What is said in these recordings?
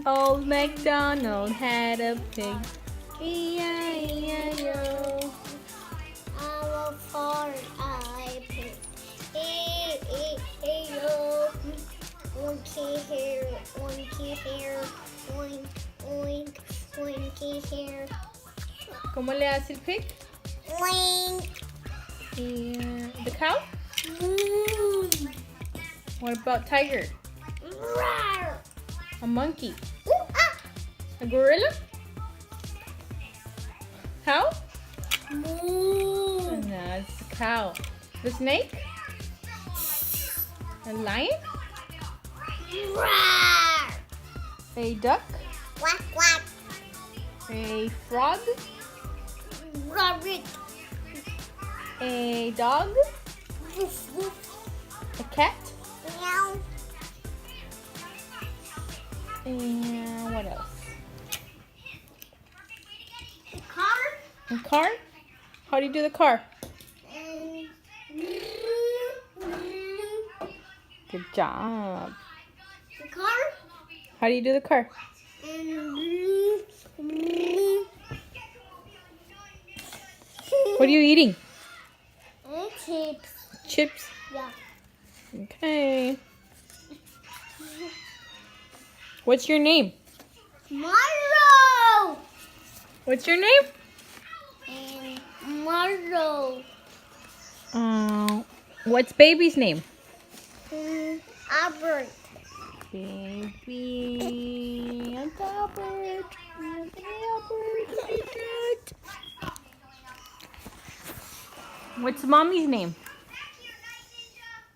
Old MacDonald had a pig. E-I-E-I-O. Our farm I pick. E-E-E-O. Monkey here, monkey here. Oink, oink, monkey here. ¿Cómo le hace el pig? Oink. The cow? Moo. What about tiger? Rawr. A monkey? Ooh, ah. A gorilla? How? Moo. No, it's the cow. The snake? A lion? Rawr. A duck? Quack, quack. A frog? Rabbit. A dog? Woof, woof. A cat? Meow. And what else? The car. A car? How do you do the car? And Good job. the car. How do you do the car? What are you eating? Chips. Chips? Yeah. Okay. What's your name? Tomorrow. What's your name? And tomorrow. What's baby's name? Albert. Baby. It's Albert. What's mommy's name?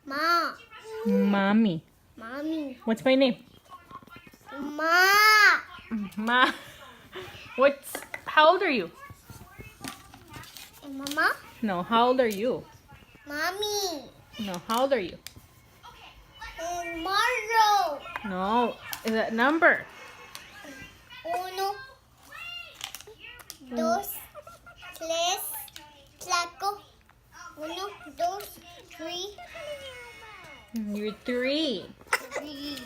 Ma. Mommy. Mommy. What's my name? Ma. Ma. How old are you? And Mama. No, how old are you? Mommy. No, how old are you? And Marlo. No, that number. Uno. Dos. Tres. Cuatro. Uno. Dos. Three. You're 3. Three.